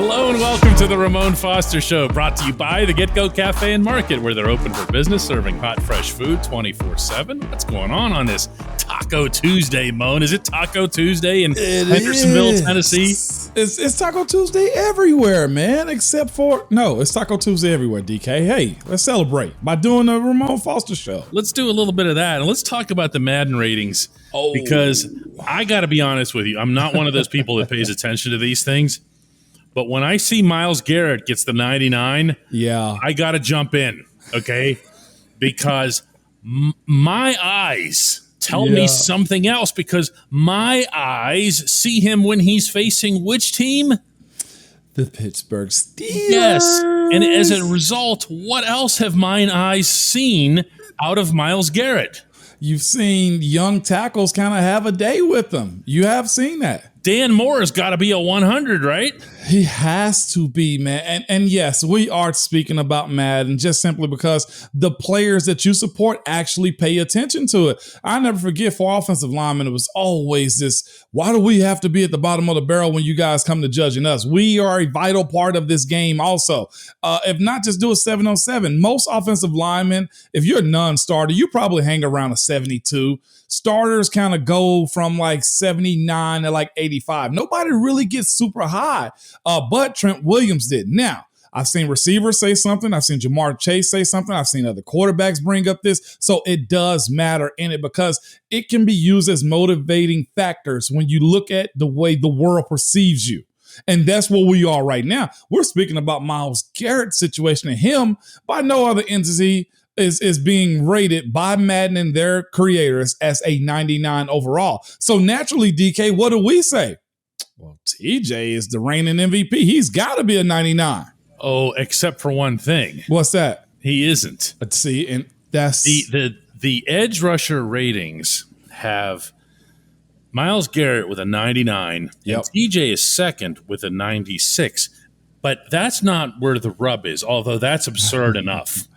Hello and welcome to the Ramon Foster Show, brought to you by the Get Go Cafe and Market, where they're open for business, serving hot, fresh food 24/7. What's going on this Taco Tuesday, Mon? Is it Taco Tuesday in Hendersonville, Tennessee? It's Taco Tuesday everywhere, man, except for, no, it's Taco Tuesday everywhere, DK. Hey, let's celebrate by doing the Ramon Foster Show. Let's do a little bit of that, and let's talk about the Madden ratings, because I got to be honest with you. I'm not one of those people that pays attention to these things. But when I see Myles Garrett gets the 99, I got to jump in, okay? Because my eyes tell me something else, because my eyes see him when he's facing which team? The Pittsburgh Steelers. Yes, and as a result, what else have mine eyes seen out of Myles Garrett? You've seen young tackles kind of have a day with them. You have seen that. Dan Moore has got to be a 100, right? He has to be, man. And yes, we are speaking about Madden just simply because the players that you support actually pay attention to it. I never forget, for offensive linemen, it was always this, why do we have to be at the bottom of the barrel when you guys come to judging us? We are a vital part of this game also. If not, just do a 7-on-7. Most offensive linemen, if you're a non-starter, you probably hang around a 72. Starters kind of go from like 79 to like 85. Nobody really gets super high, but Trent Williams did. Now, I've seen receivers say something. I've seen Jamar Chase say something. I've seen other quarterbacks bring up this. So it does matter in it, because it can be used as motivating factors when you look at the way the world perceives you. And that's where we are right now. We're speaking about Myles Garrett's situation, and him, by no other entity, is being rated by Madden and their creators as a 99 overall. So naturally, DK, what do we say? Well, TJ is the reigning MVP. He's got to be a 99. Oh, except for one thing. What's that? He isn't. Let's see, and that's the edge rusher ratings have Myles Garrett with a 99, and TJ is second with a 96. But that's not where the rub is, although that's absurd enough,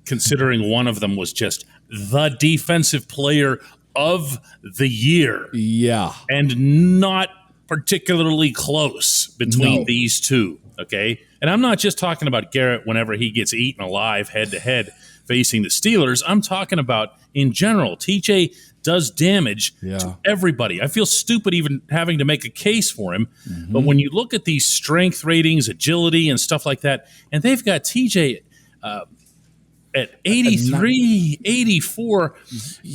considering one of them was just the defensive player of the year. Yeah. And not particularly close between these two, okay? And I'm not just talking about Garrett whenever he gets eaten alive head-to-head facing the Steelers. I'm talking about in general. TJ does damage to everybody. I feel stupid even having to make a case for him. Mm-hmm. But when you look at these strength ratings, agility, and stuff like that, and they've got TJ at 83, 84,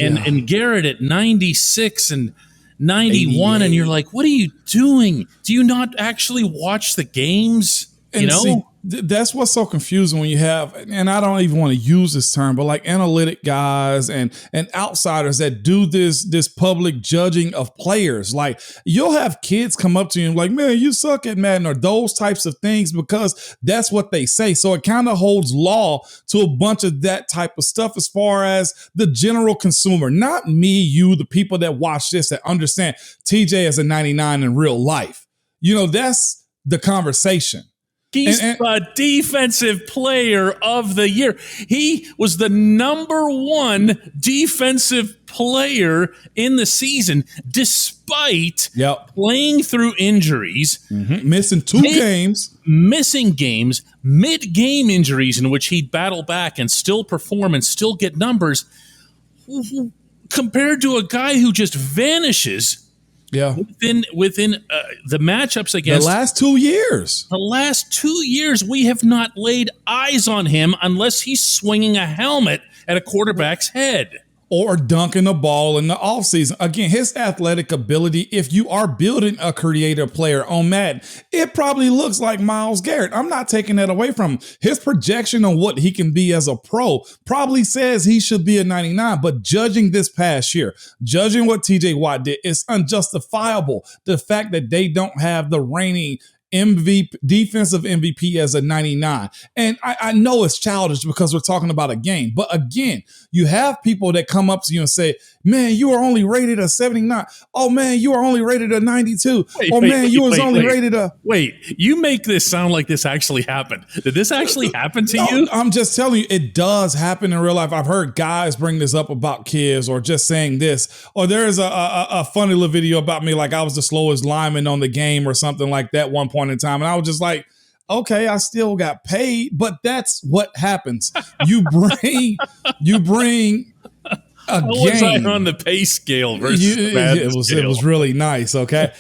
and Garrett at 96 and 91, and you're like, what are you doing? Do you not actually watch the games? See, that's what's so confusing when you have, and I don't even want to use this term, but like analytic guys and outsiders that do this public judging of players. Like, you'll have kids come up to you and like, man, you suck at Madden, or those types of things, because that's what they say. So it kind of holds law to a bunch of that type of stuff as far as the general consumer, not me, you, the people that watch this, that understand TJ is a 99 in real life. You know, that's the conversation. He's the defensive player of the year. He was the number one defensive player in the season, despite playing through injuries. Mm-hmm. Missing missing games, mid-game injuries in which he'd battle back and still perform and still get numbers, compared to a guy who just vanishes within the matchups against the last 2 years. The last 2 years, we have not laid eyes on him unless he's swinging a helmet at a quarterback's head. Or dunking a ball in the offseason. Again, his athletic ability, if you are building a creative player on Madden, it probably looks like Myles Garrett. I'm not taking that away from him. His projection on what he can be as a pro probably says he should be a 99, but judging this past year, judging what TJ Watt did, it's unjustifiable. The fact that they don't have the reigning MVP, defensive MVP as a 99. And I know it's childish because we're talking about a game. But again, you have people that come up to you and say, man, you are only rated a 79. Oh, man, you are only rated a 92. You was only rated a... Wait, you make this sound like this actually happened. Did this actually happen to you? I'm just telling you, it does happen in real life. I've heard guys bring this up about kids, or just saying this. Or there's a funny little video about me, like I was the slowest lineman on the game or something like that one point in time. And I was just like, okay, I still got paid, but that's what happens. You bring a How game. was I on the pay scale versus the Madden scale? It was really nice, okay?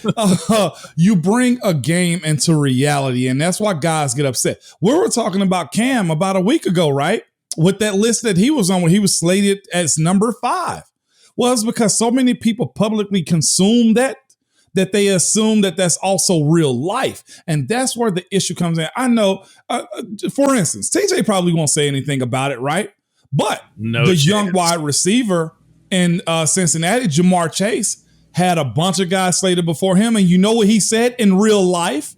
You bring a game into reality, and that's why guys get upset. We were talking about Cam about a week ago, right? With that list that he was on, when he was slated as number 5. Well, it's because so many people publicly consume that they assume that that's also real life. And that's where the issue comes in. I know, for instance, TJ probably won't say anything about it, right? But young wide receiver in Cincinnati, Jamar Chase, had a bunch of guys slated before him. And you know what he said in real life?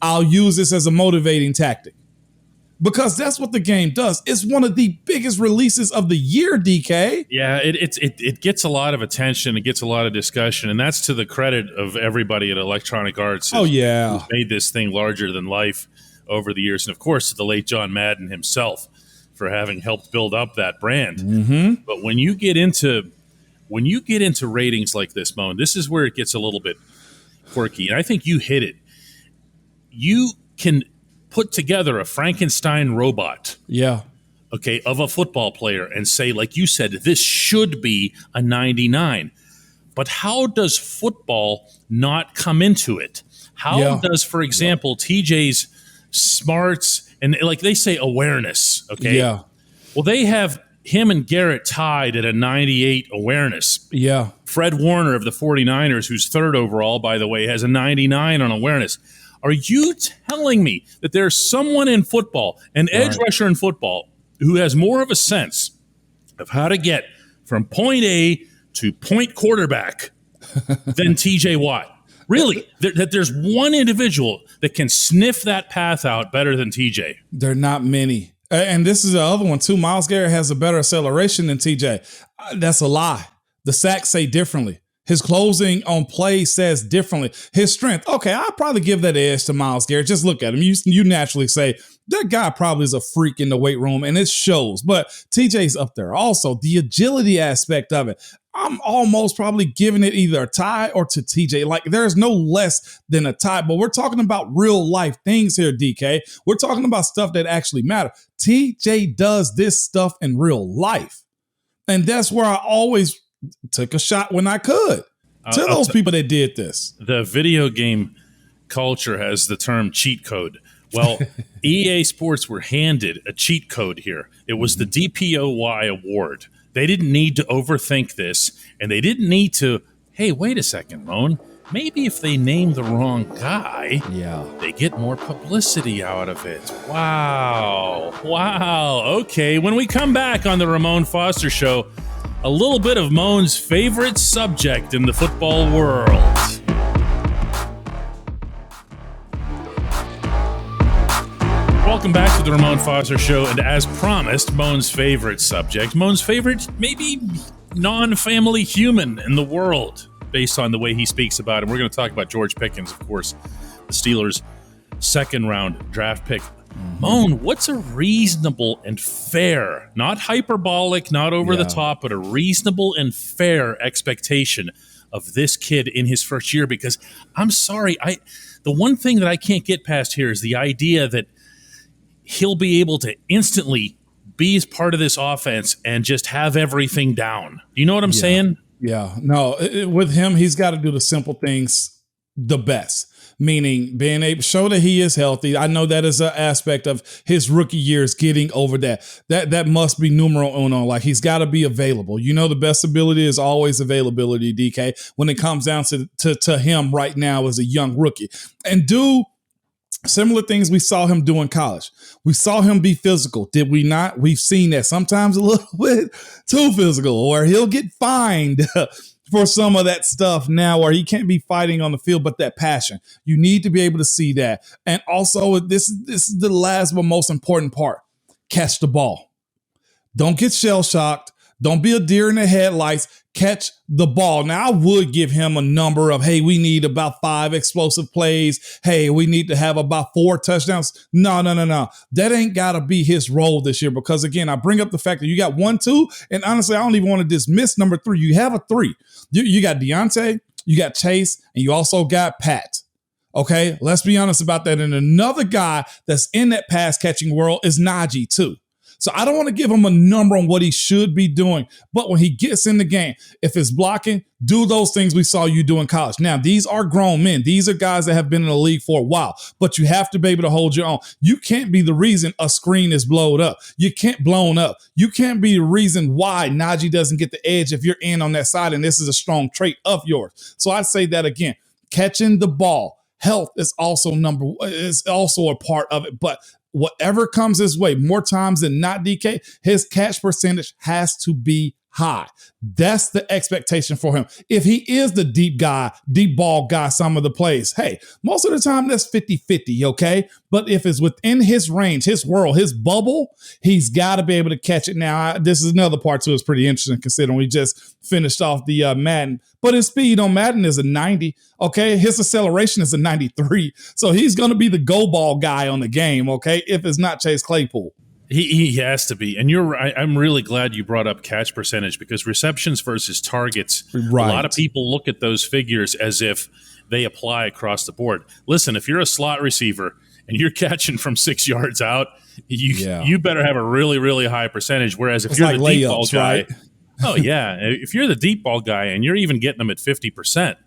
I'll use this as a motivating tactic. Because that's what the game does. It's one of the biggest releases of the year, DK. Yeah, it gets a lot of attention. It gets a lot of discussion. And that's to the credit of everybody at Electronic Arts. Oh, yeah. Who's made this thing larger than life over the years. And, of course, to the late John Madden himself for having helped build up that brand. Mm-hmm. But when you get into ratings like this, Moan, this is where it gets a little bit quirky. And I think you hit it. You can put together a Frankenstein robot, okay, of a football player and say, like you said, this should be a 99. But how does football not come into it? How does, for example, TJ's smarts and, like they say, awareness, okay? Yeah. Well, they have him and Garrett tied at a 98 awareness. Yeah. Fred Warner of the 49ers, who's 3rd overall, by the way, has a 99 on awareness. Are you telling me that there's someone in football, an edge rusher in football, who has more of a sense of how to get from point A to point quarterback than TJ Watt? Really? That there's one individual that can sniff that path out better than TJ? There are not many. And this is the other one, too. Myles Garrett has a better acceleration than TJ. That's a lie. The sacks say differently. His closing on play says differently. His strength, okay, I'll probably give that edge to Myles Garrett. Just look at him. You naturally say, that guy probably is a freak in the weight room, and it shows. But TJ's up there. Also, the agility aspect of it, I'm almost probably giving it either a tie or to TJ. Like, there's no less than a tie. But we're talking about real life things here, DK. We're talking about stuff that actually matter. TJ does this stuff in real life. And that's where I always took a shot when I could to those people that did this. The video game culture has the term cheat code. Well, EA Sports were handed a cheat code here. It was the DPOY award. They didn't need to overthink this, and they didn't need to, hey, wait a second, Moan. Maybe if they name the wrong guy, they get more publicity out of it. Wow. Okay, when we come back on the Ramon Foster Show, a little bit of Moan's favorite subject in the football world. Welcome back to the Ramon Foster Show, and as promised, Moan's favorite subject, Moan's favorite, maybe non-family human in the world, based on the way he speaks about him. We're going to talk about George Pickens, of course, the Steelers' 2nd-round draft pick. Moan, what's a reasonable and fair, not hyperbolic, not over the top, but a reasonable and fair expectation of this kid in his first year? Because I'm sorry, the one thing that I can't get past here is the idea that he'll be able to instantly be as part of this offense and just have everything down. You know what I'm saying? Yeah. No, with him, he's got to do the simple things the best. Meaning being able to show that he is healthy. I know that is an aspect of his rookie years, getting over that. That must be numero uno. Like, he's got to be available. You know, the best ability is always availability, DK, when it comes down to him right now as a young rookie. And do similar things we saw him do in college. We saw him be physical, did we not? We've seen that sometimes a little bit too physical, or he'll get fined for some of that stuff now, where he can't be fighting on the field, but that passion. You need to be able to see that. And also, this is the last but most important part. Catch the ball. Don't get shell-shocked. Don't be a deer in the headlights. Catch the ball. Now, I would give him a number of, hey, we need about 5 explosive plays. Hey, we need to have about 4 touchdowns. No. That ain't got to be his role this year, because, again, I bring up the fact that you got 1, 2, and honestly, I don't even want to dismiss number 3. You have a 3. You got Deontay, you got Chase, and you also got Pat. Okay, let's be honest about that. And another guy that's in that pass catching world is Najee too. So I don't want to give him a number on what he should be doing, but when he gets in the game, if it's blocking, do those things we saw you do in college. Now, these are grown men. These are guys that have been in the league for a while, but you have to be able to hold your own. You can't be the reason a screen is blown up. You can't be the reason why Najee doesn't get the edge if you're in on that side, and this is a strong trait of yours. So I'd say that again, catching the ball. Health is also a part of it, but whatever comes his way, more times than not, DK, his catch percentage has to be high. That's the expectation for him. If he is the deep ball guy, some of the plays, hey, most of the time that's 50-50, okay? But if it's within his range, his world, his bubble, he's got to be able to catch it. Now, this is another part too. It's pretty interesting considering we just finished off the Madden. But his speed on Madden is a 90, okay? His acceleration is a 93. So he's going to be the go ball guy on the game, okay, if it's not Chase Claypool. He has to be. And you're right. I'm really glad you brought up catch percentage because receptions versus targets, right. A lot of people look at those figures as if they apply across the board. Listen, if you're a slot receiver and you're catching from 6 yards out, you better have a really, really high percentage. Whereas if you're the deep ball guy, right? Oh, yeah. If you're the deep ball guy and you're even getting them at 50%,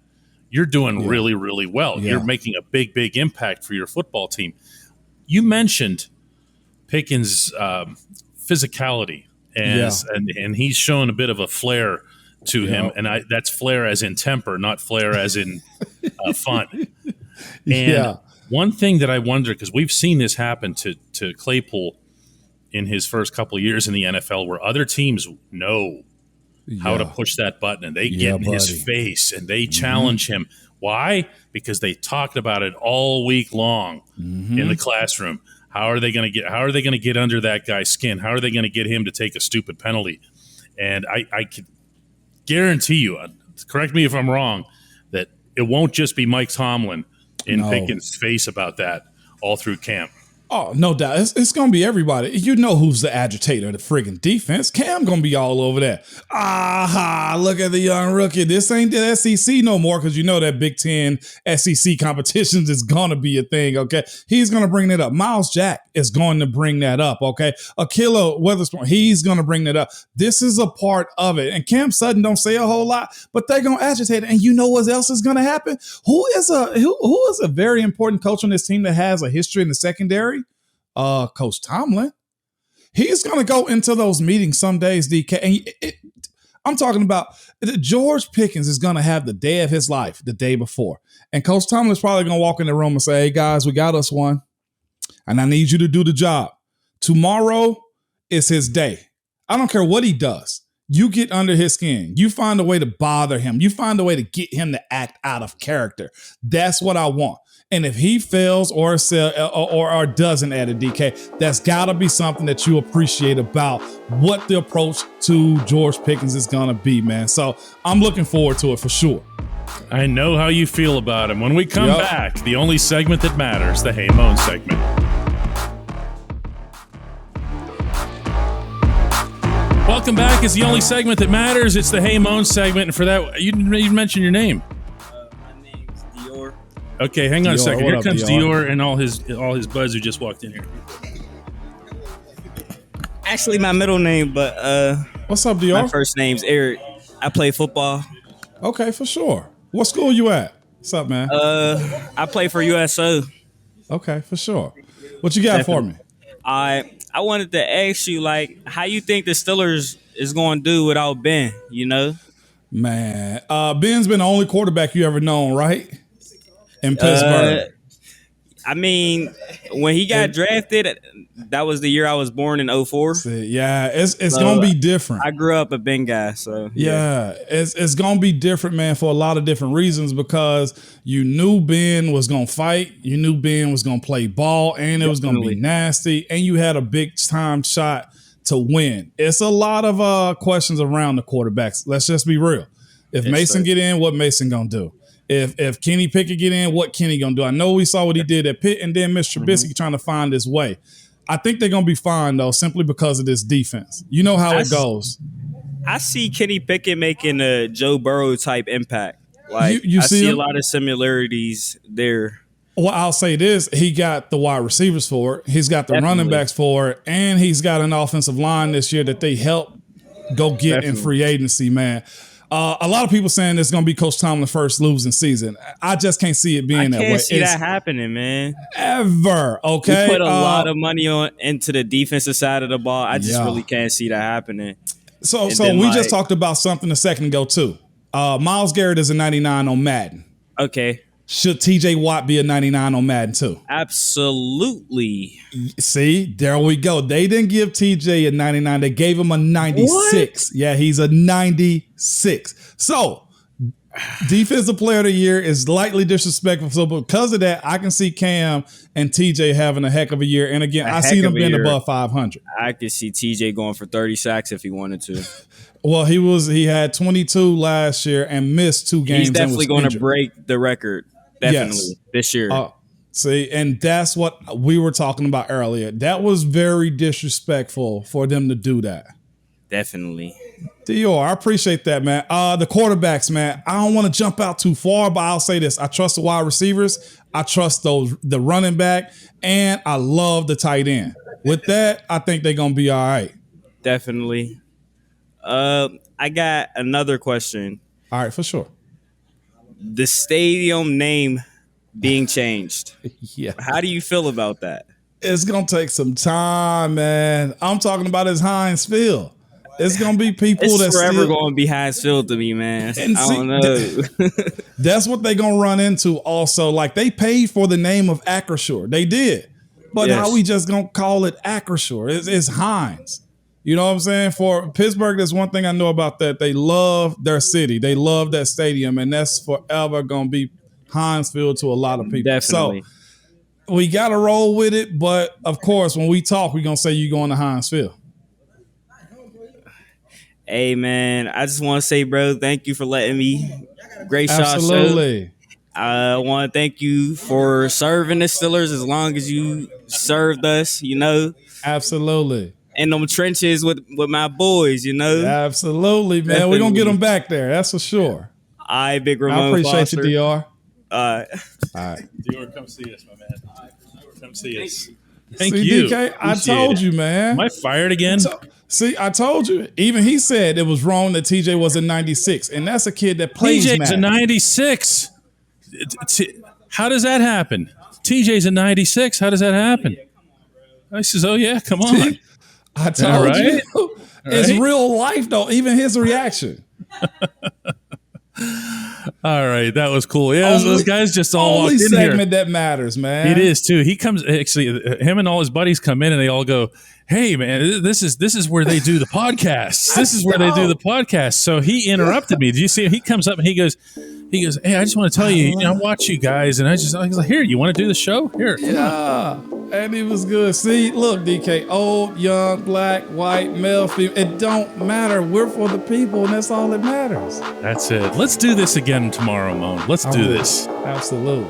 you're doing really, really well. Yeah. You're making a big, big impact for your football team. You mentioned Pickens' physicality, and he's shown a bit of a flair to him, and that's flair as in temper, not flair as in fun. And one thing that I wonder, because we've seen this happen to Claypool in his first couple of years in the NFL, where other teams know how to push that button, and they get in his face and they challenge him. Why? Because they talked about it all week long in the classroom. How are they going to get under that guy's skin? How are they going to get him to take a stupid penalty? And I can guarantee you, correct me if I'm wrong, that it won't just be Mike Tomlin in Pickens' face about that all through camp. Oh, no doubt. It's going to be everybody. You know who's the agitator of the friggin' defense. Cam going to be all over that. Look at the young rookie. This ain't the SEC no more because you know that Big Ten SEC competitions is going to be a thing, okay? He's going to bring that up. Myles Jack is going to bring that up, okay? Akilla Weatherspoon, he's going to bring that up. This is a part of it. And Cam Sutton don't say a whole lot, but they're going to agitate it. And you know what else is going to happen? Who is a very important coach on this team that has a history in the secondary? Coach Tomlin. He's going to go into those meetings some days, DK. And I'm talking about George Pickens is going to have the day of his life the day before. And Coach Tomlin's probably going to walk in the room and say, hey, guys, we got us one. And I need you to do the job. Tomorrow is his day. I don't care what he does. You get under his skin. You find a way to bother him. You find a way to get him to act out of character. That's what I want. And if he fails or doesn't add a DK, that's got to be something that you appreciate about what the approach to George Pickens is going to be, man. So I'm looking forward to it for sure. I know how you feel about him. When we come back, the only segment that matters, the Hey Mon segment. Welcome back. It's the only segment that matters. It's the Hey Mon segment. And for that, you didn't mention your name. Okay, hang on a second. Here comes Dior and all his buds who just walked in here. Actually, my middle name, but what's up, Dior? My first name's Eric. I play football. Okay, for sure. What school you at? What's up, man? I play for USO. Okay, for sure. What you got for me? I wanted to ask you, like, how you think the Steelers is going to do without Ben? You know, man. Ben's been the only quarterback you ever known, right? In Pittsburgh. I mean, when he got drafted, that was the year I was born in 2004. Yeah, it's going to be different. I grew up a Ben guy, so. Yeah, it's going to be different, man, for a lot of different reasons because you knew Ben was going to fight. You knew Ben was going to play ball, and it was going to be nasty, and you had a big-time shot to win. It's a lot of questions around the quarterbacks. Let's just be real. If Mason get in, what Mason going to do? If Kenny Pickett get in, what Kenny gonna do? I know we saw what he did at Pitt, and then Mr. Trubisky trying to find his way. I think they're gonna be fine though, simply because of this defense. You know how it goes. I see Kenny Pickett making a Joe Burrow type impact. Like you I see him? a lot of similarities there. Well, I'll say this. He got the wide receivers for it. He's got the running backs for it. And he's got an offensive line this year that they helped go get in free agency, man. A lot of people saying it's going to be Coach Tomlin's first losing season. I just can't see it being that way. I can't see that happening, man. Ever, okay? We put a lot of money into the defensive side of the ball. I just really can't see that happening. So we just talked about something a second ago, too. Myles Garrett is a 99 on Madden. Okay. Should TJ Watt be a 99 on Madden, too? Absolutely. See, there we go. They didn't give TJ a 99. They gave him a 96. What? Yeah, he's a 96. So, Defensive Player of the Year is lightly disrespectful. So, because of that, I can see Cam and TJ having a heck of a year. And again, I see them being above 500. I could see TJ going for 30 sacks if he wanted to. Well, he had 22 last year and missed 2 games. He's definitely going to break the record. Definitely this year. See, and that's what we were talking about earlier. That was very disrespectful for them to do that. Definitely. Dior, I appreciate that, man. The quarterbacks, man. I don't want to jump out too far, but I'll say this. I trust the wide receivers. I trust the running back, and I love the tight end. With that, I think they're going to be all right. Definitely. I got another question. All right, for sure. The stadium name being changed. Yeah. How do you feel about that? It's going to take some time, man. I'm talking about his Heinz Field. It's going to be people that's forever going to be Heinz Field to me, man. And I don't know. That's what they're going to run into also. Like, they paid for the name of Acrisure. They did. But how we just going to call it Acrisure? It's Heinz. You know what I'm saying? For Pittsburgh, there's one thing I know about that. They love their city. They love that stadium, and that's forever going to be Heinz Field to a lot of people. Definitely. So we got to roll with it, but of course, when we talk, we're going to say you're going to Heinz Field. Hey, man, I just want to say, bro, thank you for letting me. Great shot. Absolutely. I want to thank you for serving the Steelers as long as you served us, you know. Absolutely. In them trenches with my boys, you know. Absolutely, man. Definitely. We're going to get them back there. That's for sure. All right, Big Ramon. I appreciate Foster. you, DR. All right. Dior, come see us, my man. Come see us. Thank you. DK, I told you, man. Am I fired again? See, I told you. Even he said it was wrong that TJ was a 96, and that's a kid that plays TJ's Madden. a 96. How does that happen? TJ's a 96. How does that happen? I says, oh, yeah, come on. I told you. It's real life, though. Even his reaction. All right, that was cool. Yeah, those guys just all walked in here. Only segment that matters, man. It is too. He comes actually. Him and all his buddies come in and they all go, "Hey, man, this is where they do the podcast. This is where they do the podcast." So he interrupted me. Did you see? He comes up and he goes, "Hey, I just want to tell you, I watch you guys, and I was like, here, you want to do the show? Here, yeah." And he was good. See, look, DK, old, young, black, white, male, female, it don't matter. We're for the people, and that's all that matters. That's it. Let's do this again tomorrow, Mon. Let's do this. Absolutely.